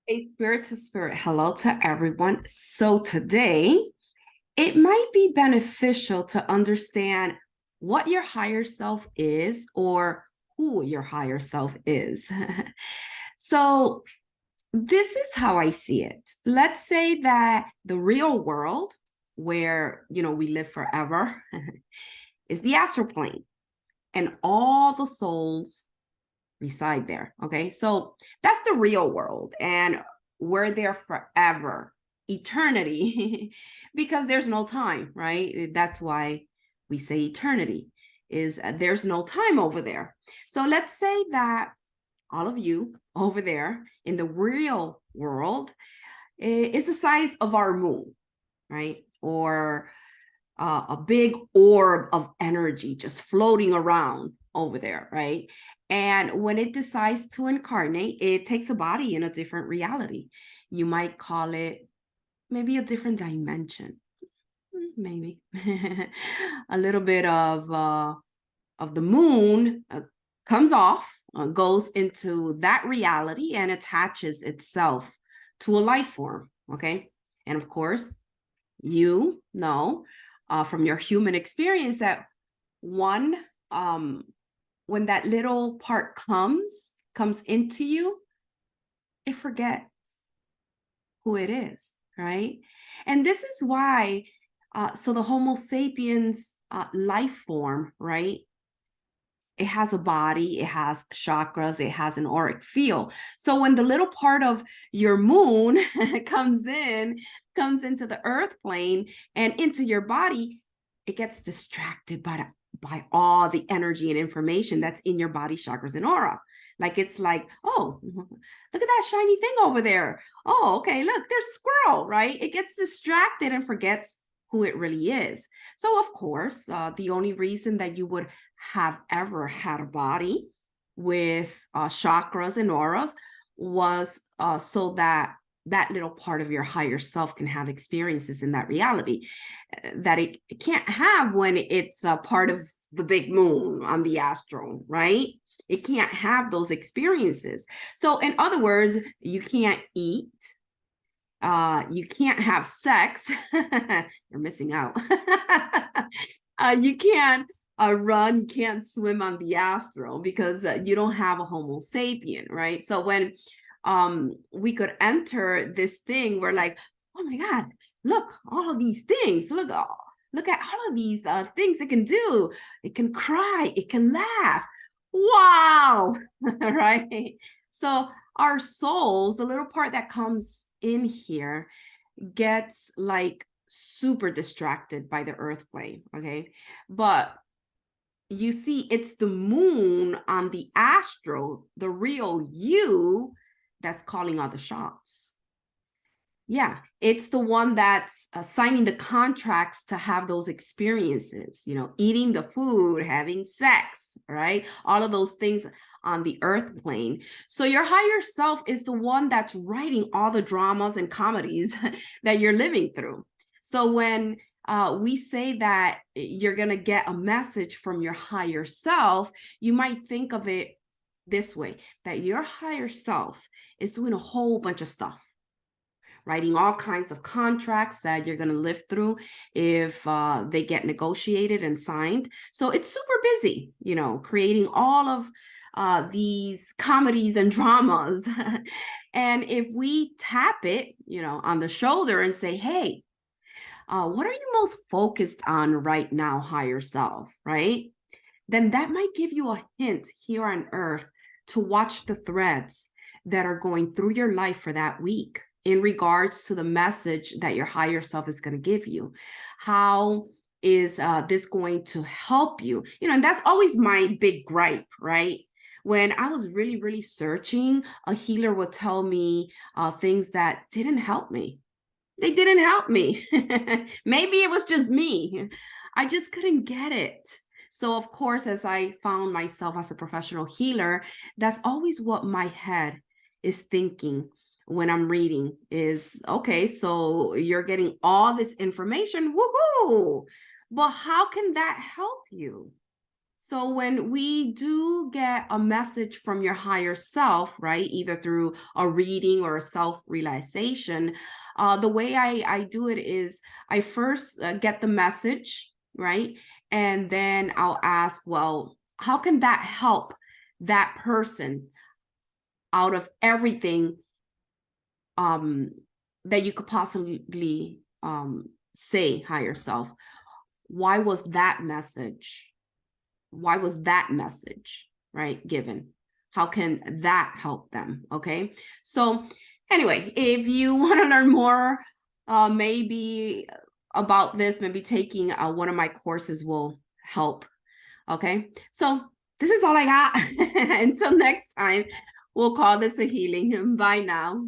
A spirit to spirit. Hello to everyone. So today, it might be beneficial to understand what your higher self is or who your higher self is. So this is how I see it. Let's say that the real world where, we live forever is the astral plane and all the souls reside there. Okay. So that's the real world. And we're there forever, eternity, because there's no time, right? That's why we say eternity is there's no time over there. So let's say that all of you over there in the real world is the size of our moon, right? Or a big orb of energy just floating around over there, right? And when it decides to incarnate, it takes a body in a different reality. You might call it maybe a different dimension, maybe a little bit of the moon comes off, goes into that reality and attaches itself to a life form. Okay, and of course, you know from your human experience that one when that little part comes into you, it forgets who it is, right? And this is why so the Homo sapiens life form, right, it has a body, it has chakras, it has an auric field. So when the little part of your moon comes into the earth plane and into your body, it gets distracted by all the energy and information that's in your body, chakras, and aura. Like it's like, oh, look at that shiny thing over there. Oh, okay, look, there's squirrel, right? It gets distracted and forgets who it really is. So of course, the only reason that you would have ever had a body with chakras and auras was so that that little part of your higher self can have experiences in that reality that it can't have when it's a part of the big moon on the astral, right? It can't have those experiences. So in other words, you can't eat, you can't have sex. You're missing out. You can't run, you can't swim on the astral because you don't have a Homo sapien, right? So when we could enter this thing, we're like, oh my God, look, all of these things. Look at all of these things it can do. It can cry, it can laugh. Wow, right? So our souls, the little part that comes in here, gets like super distracted by the earth plane. Okay. But you see, it's the moon on the astral, the real you, that's calling all the shots. Yeah, it's the one that's signing the contracts to have those experiences, eating the food, having sex, right? All of those things on the earth plane. So your higher self is the one that's writing all the dramas and comedies that you're living through. So when we say that you're going to get a message from your higher self, you might think of it this way, that your higher self is doing a whole bunch of stuff, writing all kinds of contracts that you're going to live through if they get negotiated and signed. So it's super busy, creating all of these comedies and dramas. And if we tap it, on the shoulder and say, hey, what are you most focused on right now, higher self, right? Then that might give you a hint here on earth to watch the threads that are going through your life for that week in regards to the message that your higher self is going to give you. How is this going to help you? And that's always my big gripe, right? When I was really, really searching, a healer would tell me things that didn't help me. They didn't help me. Maybe it was just me. I just couldn't get it. So, of course, as I found myself as a professional healer, that's always what my head is thinking when I'm reading is, okay, so you're getting all this information, woohoo! But how can that help you? So when we do get a message from your higher self, right, either through a reading or a self-realization, the way I do it is I first get the message, right? And then I'll ask, well, how can that help that person out of everything that you could possibly say, higher self? Why was that message? Why was that message, right, given? How can that help them? Okay. So anyway, if you want to learn more, maybe about this, maybe taking one of my courses will help. Okay. So this is all I got. Until next time, we'll call this a healing. Bye now.